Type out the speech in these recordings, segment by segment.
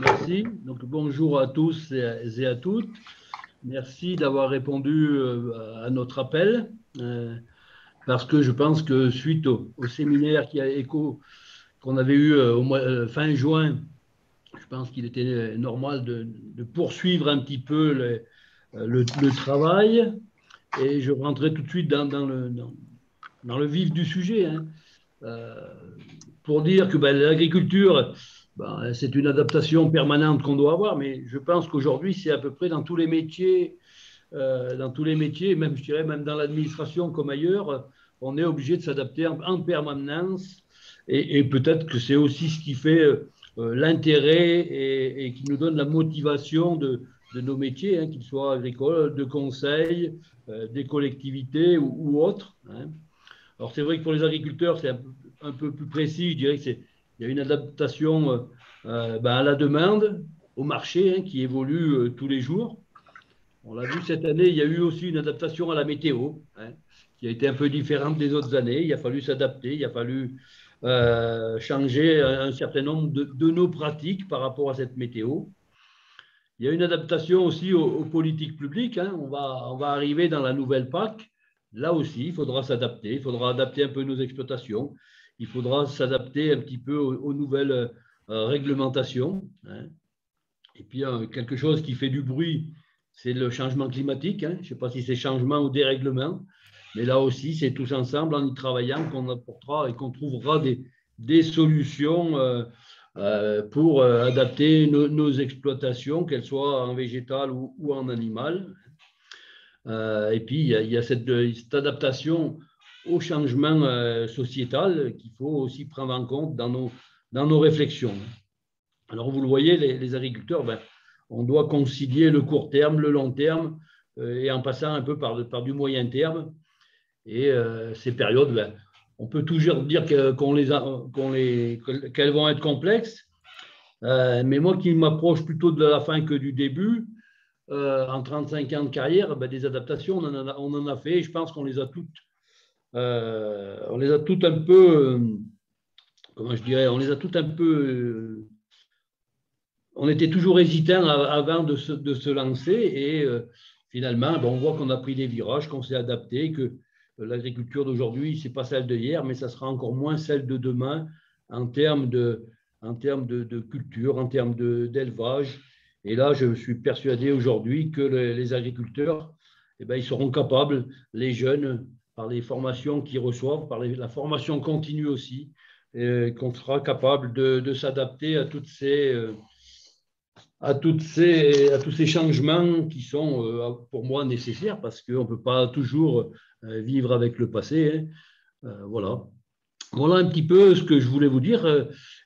Merci. Donc, bonjour à tous et à toutes. Merci d'avoir répondu à notre appel, parce que je pense que suite au séminaire qui a écho qu'on avait eu fin juin, je pense qu'il était normal de poursuivre un petit peu le travail. Et je rentrais tout de suite dans le vif du sujet, hein. Euh, pour dire que l'agriculture, c'est une adaptation permanente qu'on doit avoir, mais je pense qu'aujourd'hui, c'est à peu près dans tous les métiers, même je dirais même dans l'administration comme ailleurs, on est obligé de s'adapter en permanence. Et peut-être que c'est aussi ce qui fait l'intérêt et qui nous donne la motivation de nos métiers, hein, qu'ils soient agricoles, de conseil, des collectivités ou autres, hein. Alors, c'est vrai que pour les agriculteurs, c'est un peu plus précis. Je dirais qu'il y a une adaptation à la demande, au marché, hein, qui évolue tous les jours. On l'a vu cette année, il y a eu aussi une adaptation à la météo, hein, qui a été un peu différente des autres années. Il a fallu s'adapter, il a fallu changer un certain nombre de nos pratiques par rapport à cette météo. Il y a une adaptation aussi aux politiques publiques, hein. On va arriver dans la nouvelle PAC. Là aussi, il faudra s'adapter. Il faudra adapter un peu nos exploitations. Il faudra s'adapter un petit peu aux nouvelles réglementations, hein. Et puis, quelque chose qui fait du bruit, c'est le changement climatique, hein. Je ne sais pas si c'est changement ou dérèglement, mais là aussi, c'est tous ensemble, en y travaillant, qu'on apportera et qu'on trouvera des solutions pour adapter nos exploitations, qu'elles soient en végétal ou en animal. Et puis, il y a cette adaptation au changement sociétal qu'il faut aussi prendre en compte dans nos réflexions. Alors, vous le voyez, les agriculteurs, on doit concilier le court terme, le long terme, et en passant un peu par du moyen terme. Et ces périodes, on peut toujours dire qu'elles vont être complexes, mais moi qui m'approche plutôt de la fin que du début, en 35 ans de carrière, des adaptations, on en a fait, et je pense qu'on les a toutes un peu, comment je dirais, on les a toutes un peu, on était toujours hésitant avant de se lancer, et finalement, on voit qu'on a pris des virages, qu'on s'est adapté, que l'agriculture d'aujourd'hui, ce n'est pas celle d'hier, mais ça sera encore moins celle de demain en termes de culture, en termes d'élevage. Et là, je suis persuadé aujourd'hui que les agriculteurs, ils seront capables, les jeunes, par les formations qu'ils reçoivent, par la formation continue aussi, qu'on sera capable de s'adapter à tous ces changements qui sont pour moi nécessaires, parce qu'on ne peut pas toujours vivre avec le passé, hein. Voilà. Voilà un petit peu ce que je voulais vous dire.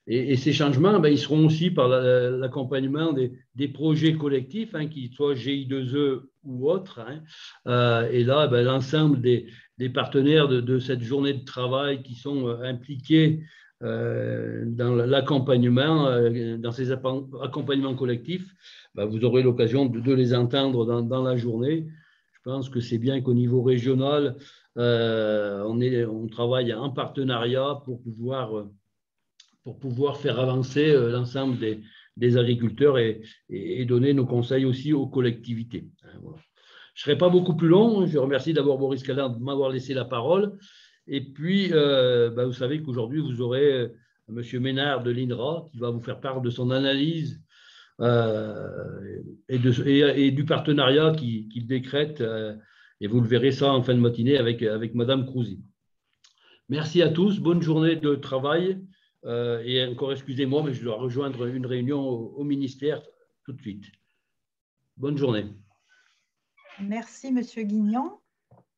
Et ces changements, ils seront aussi par l'accompagnement des projets collectifs, hein, qu'ils soient GI2E ou autres, hein. Et là, l'ensemble des partenaires de cette journée de travail qui sont impliqués dans l'accompagnement, dans ces accompagnements collectifs, vous aurez l'occasion de les entendre dans la journée. Je pense que c'est bien qu'au niveau régional, on travaille en partenariat pour pouvoir faire avancer l'ensemble des agriculteurs et donner nos conseils aussi aux collectivités. Voilà. Je ne serai pas beaucoup plus long. Je remercie d'abord Boris Calin de m'avoir laissé la parole. Et puis, vous savez qu'aujourd'hui, vous aurez M. Ménard de l'INRA qui va vous faire part de son analyse et du partenariat qu'il décrète. Et vous le verrez ça en fin de matinée avec Madame Crouzy. Merci à tous. Bonne journée de travail. Et encore, excusez-moi, mais je dois rejoindre une réunion au ministère tout de suite. Bonne journée. Merci, Monsieur Guignan.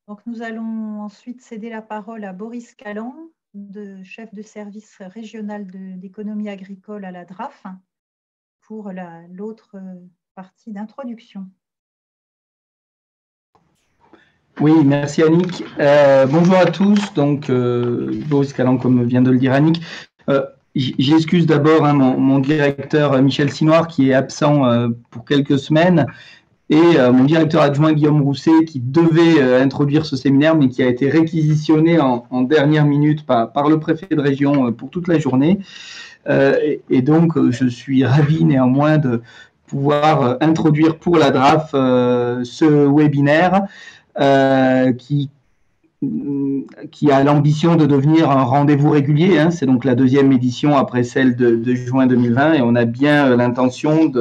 Donc, nous allons ensuite céder la parole à Boris Callan, chef de service régional d'économie agricole à la DRAF, pour l'autre partie d'introduction. Oui, merci Annick. Bonjour à tous. Donc, Boris Callan, comme vient de le dire Annick. J'excuse d'abord mon directeur Michel Sinoir qui est absent pour quelques semaines et mon directeur adjoint Guillaume Rousset qui devait introduire ce séminaire mais qui a été réquisitionné en dernière minute par le préfet de région pour toute la journée. Et donc, je suis ravi néanmoins de pouvoir introduire pour la DRAF ce webinaire qui a l'ambition de devenir un rendez-vous régulier. Hein. C'est donc la deuxième édition après celle de juin 2020 et on a bien l'intention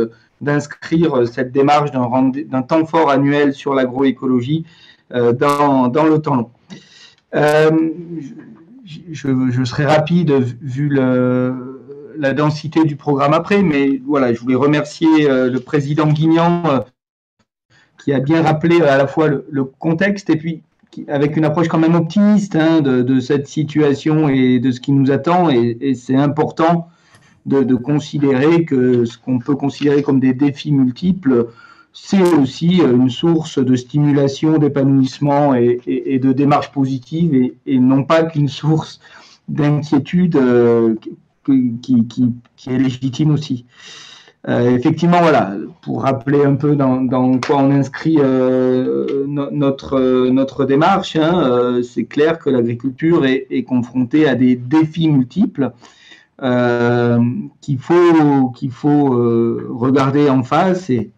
d'inscrire cette démarche d'un temps fort annuel sur l'agroécologie dans le temps long. Je serai rapide vu la densité du programme après, mais voilà, je voulais remercier le président Guignan qui a bien rappelé à la fois le contexte et puis avec une approche quand même optimiste hein, de cette situation et de ce qui nous attend. Et c'est important de considérer que ce qu'on peut considérer comme des défis multiples, c'est aussi une source de stimulation, d'épanouissement et de démarche positive et non pas qu'une source d'inquiétude qui est légitime aussi. Effectivement, voilà, pour rappeler un peu dans quoi on inscrit notre démarche, hein, c'est clair que l'agriculture est confrontée à des défis multiples qu'il faut regarder en face et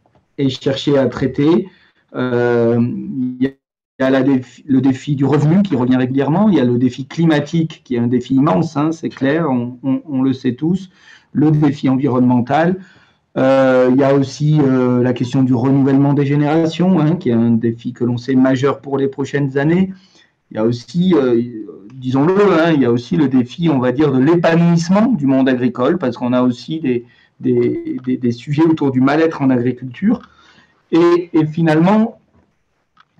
chercher à traiter. Il y a le défi du revenu qui revient régulièrement, il y a le défi climatique qui est un défi immense, hein, c'est clair, on le sait tous, le défi environnemental. Il y a aussi la question du renouvellement des générations, hein, qui est un défi que l'on sait majeur pour les prochaines années. Il y a aussi, disons-le, hein, il y a aussi le défi, on va dire, de l'épanouissement du monde agricole, parce qu'on a aussi des sujets autour du mal-être en agriculture. Et finalement,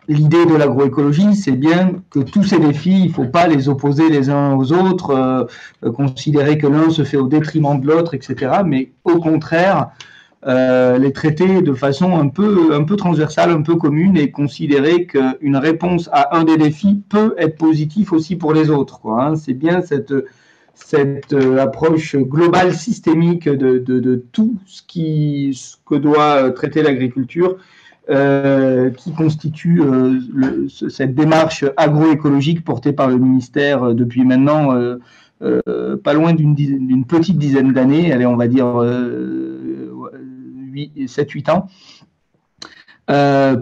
l'idée de l'agroécologie, c'est bien que tous ces défis, il ne faut pas les opposer les uns aux autres, considérer que l'un se fait au détriment de l'autre, etc. Mais au contraire, les traiter de façon un peu transversale, un peu commune, et considérer qu'une réponse à un des défis peut être positive aussi pour les autres, quoi, hein. C'est bien cette approche globale, systémique de tout ce que doit traiter l'agriculture, qui constitue cette démarche agroécologique portée par le ministère depuis maintenant pas loin d'une petite dizaine d'années, allez, on va dire 7-8 ans,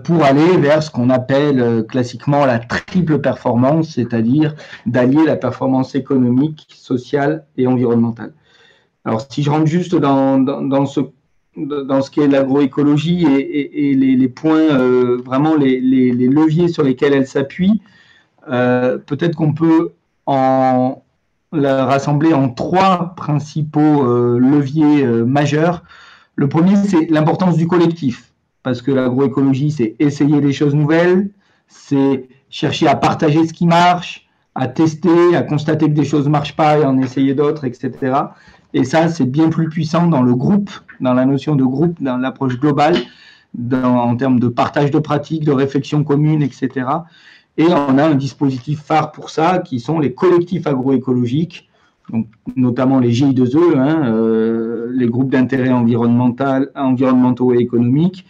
pour aller vers ce qu'on appelle classiquement la triple performance, c'est-à-dire d'allier la performance économique, sociale et environnementale. Alors, si je rentre juste dans ce qui est l'agroécologie et les points, vraiment les leviers sur lesquels elle s'appuie, peut-être qu'on peut la rassembler en 3 principaux leviers majeurs. Le premier, c'est l'importance du collectif, parce que l'agroécologie, c'est essayer des choses nouvelles, c'est chercher à partager ce qui marche, à tester, à constater que des choses ne marchent pas et en essayer d'autres, etc. Et ça, c'est bien plus puissant dans le groupe, dans la notion de groupe, dans l'approche globale, en termes de partage de pratiques, de réflexion commune, etc. Et on a un dispositif phare pour ça, qui sont les collectifs agroécologiques, donc notamment les GI2E, hein, les groupes d'intérêt environnementaux et économiques,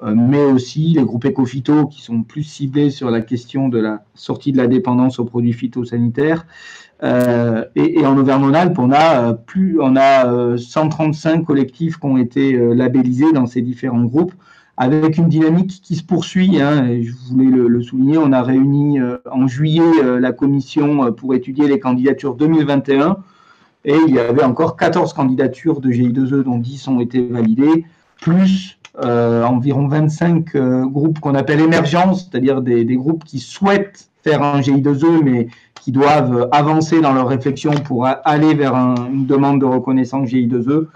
mais aussi les groupes éco-phyto qui sont plus ciblés sur la question de la sortie de la dépendance aux produits phytosanitaires. Et en Auvergne-Rhône-Alpes, on a 135 collectifs qui ont été labellisés dans ces différents groupes, avec une dynamique qui se poursuit, hein, et je voulais le souligner. On a réuni en juillet la commission pour étudier les candidatures 2021, et il y avait encore 14 candidatures de GI2E, dont 10 ont été validées, plus environ 25 groupes qu'on appelle émergents, c'est-à-dire des groupes qui souhaitent faire un GI2E, mais qui doivent avancer dans leur réflexion pour aller vers une demande de reconnaissance GI2E.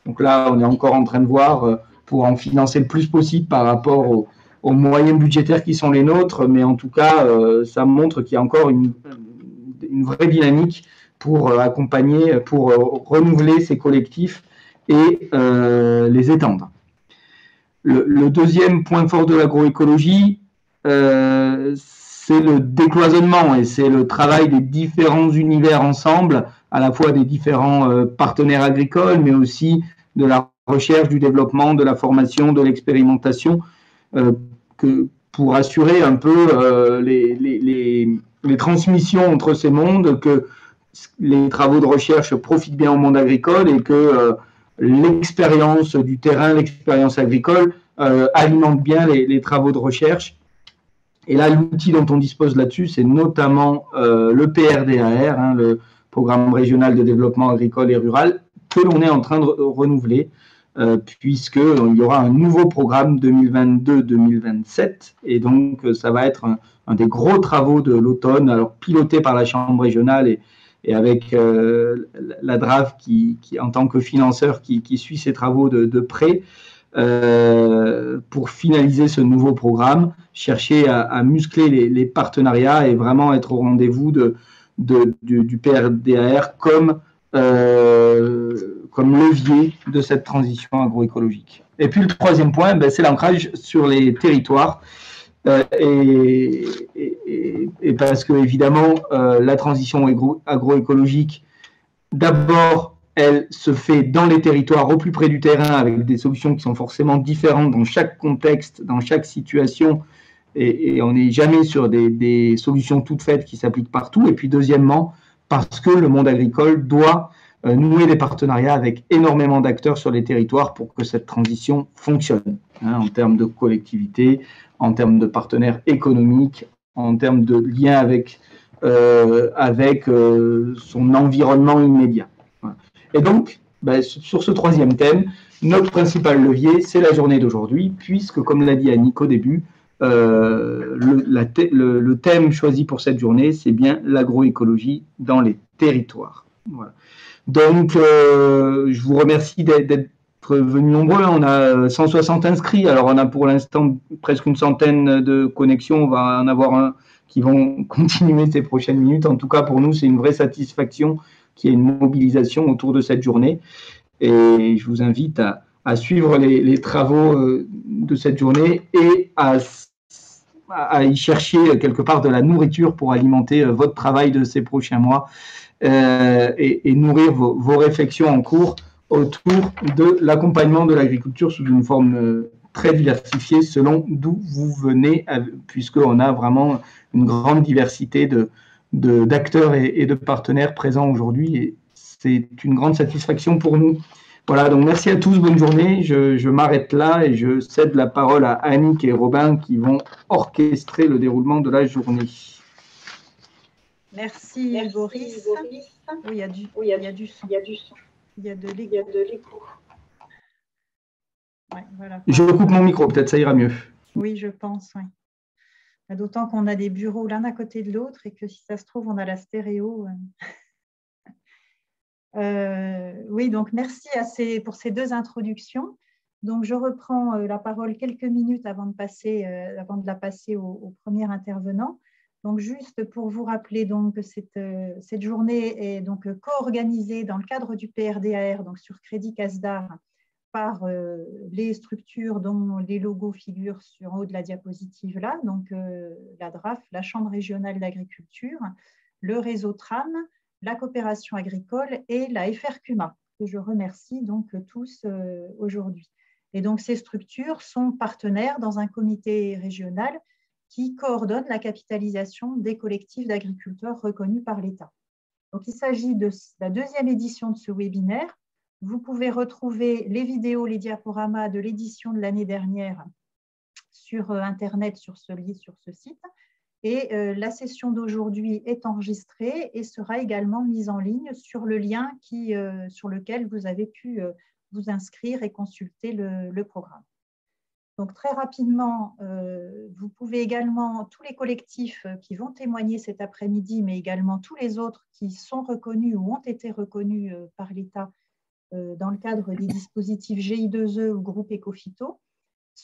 Donc là, on est encore en train de voir pour en financer le plus possible par rapport aux moyens budgétaires qui sont les nôtres, mais en tout cas, ça montre qu'il y a encore une vraie dynamique pour accompagner, pour renouveler ces collectifs et les étendre. Le deuxième point fort de l'agroécologie, c'est le décloisonnement et c'est le travail des différents univers ensemble, à la fois des différents partenaires agricoles, mais aussi de la recherche, du développement, de la formation, de l'expérimentation, pour assurer un peu les transmissions entre ces mondes, que les travaux de recherche profitent bien au monde agricole et que l'expérience du terrain, l'expérience agricole alimente bien les travaux de recherche. Et là, l'outil dont on dispose là-dessus, c'est notamment le PRDAR, hein, le Programme régional de développement agricole et rural, que l'on est en train de renouveler, puisqu'il y aura un nouveau programme 2022-2027. Et donc, ça va être un des gros travaux de l'automne, alors piloté par la Chambre régionale et avec la DRAF qui, en tant que financeur, qui suit ces travaux de près. Pour finaliser ce nouveau programme, chercher à muscler les partenariats et vraiment être au rendez-vous du PRDAR comme levier de cette transition agroécologique. Et puis le troisième point, c'est l'ancrage sur les territoires. Et parce que évidemment, la transition agroécologique, d'abord, elle se fait dans les territoires, au plus près du terrain, avec des solutions qui sont forcément différentes dans chaque contexte, dans chaque situation, et on n'est jamais sur des solutions toutes faites qui s'appliquent partout. Et puis deuxièmement, parce que le monde agricole doit nouer des partenariats avec énormément d'acteurs sur les territoires pour que cette transition fonctionne, hein, en termes de collectivité, en termes de partenaires économiques, en termes de liens avec son environnement immédiat. Voilà. Et donc, sur ce troisième thème, notre principal levier, c'est la journée d'aujourd'hui, puisque, comme l'a dit Annick au début, le thème choisi pour cette journée, c'est bien l'agroécologie dans les territoires. Voilà. Donc, je vous remercie d'être venus nombreux. On a 160 inscrits, alors on a pour l'instant presque une centaine de connexions, on va en avoir un qui vont continuer ces prochaines minutes. En tout cas, pour nous, c'est une vraie satisfaction qu'il y ait une mobilisation autour de cette journée. Et je vous invite à suivre les travaux de cette journée et à y chercher quelque part de la nourriture pour alimenter votre travail de ces prochains mois et nourrir vos réflexions en cours autour de l'accompagnement de l'agriculture sous une forme très diversifiée selon d'où vous venez, puisqu'on a vraiment une grande diversité d'acteurs et de partenaires présents aujourd'hui. Et c'est une grande satisfaction pour nous. Voilà, donc merci à tous, bonne journée. Je m'arrête là et je cède la parole à Annick et Robin qui vont orchestrer le déroulement de la journée. Merci Boris. Oui, il y a du son. Il y a de l'écho. Ouais, voilà. Je coupe mon micro, peut-être ça ira mieux. Oui, je pense, oui. D'autant qu'on a des bureaux l'un à côté de l'autre et que si ça se trouve, on a la stéréo. Oui, donc merci pour ces deux introductions. Donc, je reprends la parole quelques minutes avant de la passer au premier intervenant. Donc, juste pour vous rappeler donc, que cette journée est donc co-organisée dans le cadre du PRDAR, donc sur Crédit Casdar, par les structures dont les logos figurent sur en haut de la diapositive là, donc la DRAF, la Chambre régionale d'agriculture, le réseau TRAM, la coopération agricole et la FRCUMA, que je remercie donc tous aujourd'hui. Et donc ces structures sont partenaires dans un comité régional qui coordonne la capitalisation des collectifs d'agriculteurs reconnus par l'État. Donc il s'agit de la deuxième édition de ce webinaire. Vous pouvez retrouver les vidéos, les diaporamas de l'édition de l'année dernière sur Internet, sur ce site. Et la session d'aujourd'hui est enregistrée et sera également mise en ligne sur le lien sur lequel vous avez pu vous inscrire et consulter le programme. Donc très rapidement, vous pouvez également, tous les collectifs qui vont témoigner cet après-midi, mais également tous les autres qui sont reconnus ou ont été reconnus par l'État dans le cadre des dispositifs GI2E ou groupe Ecophyto,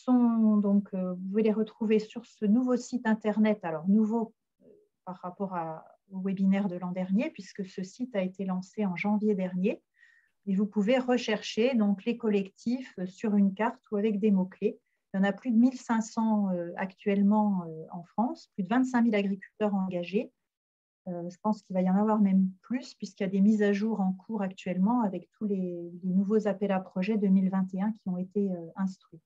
vous pouvez les retrouver sur ce nouveau site internet, alors nouveau par rapport au webinaire de l'an dernier, puisque ce site a été lancé en janvier dernier, et vous pouvez rechercher donc les collectifs sur une carte ou avec des mots-clés. Il y en a plus de 1500 actuellement en France, plus de 25 000 agriculteurs engagés. Je pense qu'il va y en avoir même plus, puisqu'il y a des mises à jour en cours actuellement avec tous les nouveaux appels à projets 2021 qui ont été instruits.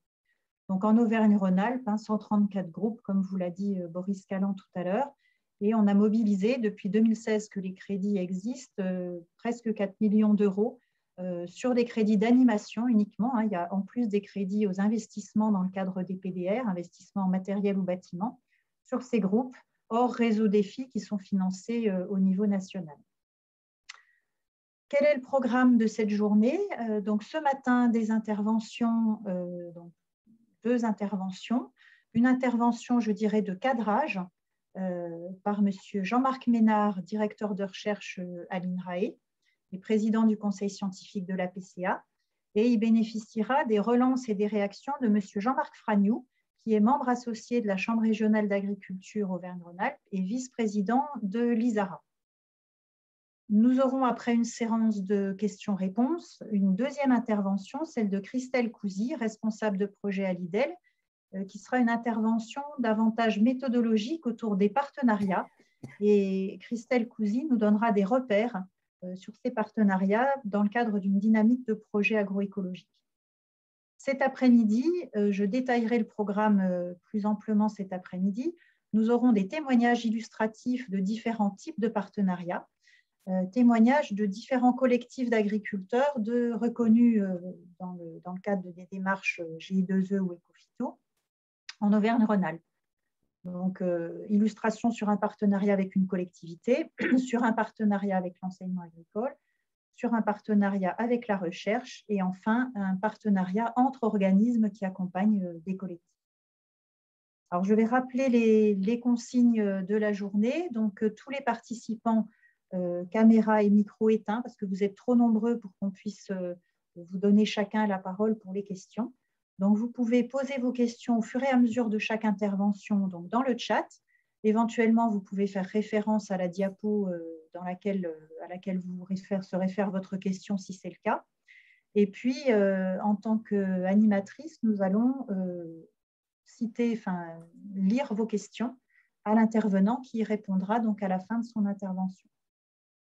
Donc, en Auvergne-Rhône-Alpes, 134 groupes, comme vous l'a dit Boris Callan tout à l'heure, Et on a mobilisé, depuis 2016 que les crédits existent, presque 4 millions d'euros sur des crédits d'animation uniquement. Il y a en plus des crédits aux investissements dans le cadre des PDR, investissements en matériel ou bâtiment, sur ces groupes, hors réseau défis qui sont financés au niveau national. Quel est le programme de cette journée? Donc, ce matin, des interventions, donc 2 interventions. Une intervention, je dirais, de cadrage par M. Jean-Marc Ménard, directeur de recherche à l'INRAE et président du conseil scientifique de la PCA. Et il bénéficiera des relances et des réactions de M. Jean-Marc Fragnoux, qui est membre associé de la Chambre régionale d'agriculture Auvergne-Rhône-Alpes et vice-président de l'ISARA. Nous aurons, après une séance de questions-réponses, une deuxième intervention, celle de Christelle Cousy, responsable de projet à l'IDEL, qui sera une intervention davantage méthodologique autour des partenariats. Et Christelle Cousy nous donnera des repères sur ces partenariats dans le cadre d'une dynamique de projet agroécologique. Cet après-midi, je détaillerai le programme plus amplement cet après-midi. Nous aurons des témoignages illustratifs de différents types de partenariats, témoignages de différents collectifs d'agriculteurs reconnus dans le cadre des démarches GI2E ou Ecofito en Auvergne-Rhône-Alpes. Donc, illustration sur un partenariat avec une collectivité, sur un partenariat avec l'enseignement agricole, sur un partenariat avec la recherche et enfin un partenariat entre organismes qui accompagnent des collectifs. Alors, je vais rappeler les consignes de la journée. Donc, tous les participants, caméra et micro éteints, parce que vous êtes trop nombreux pour qu'on puisse vous donner chacun la parole pour les questions. Donc, vous pouvez poser vos questions au fur et à mesure de chaque intervention donc dans le chat. Éventuellement, vous pouvez faire référence à la diapo à laquelle se réfère votre question si c'est le cas. Et puis, en tant qu'animatrice, nous allons lire vos questions à l'intervenant qui répondra donc à la fin de son intervention.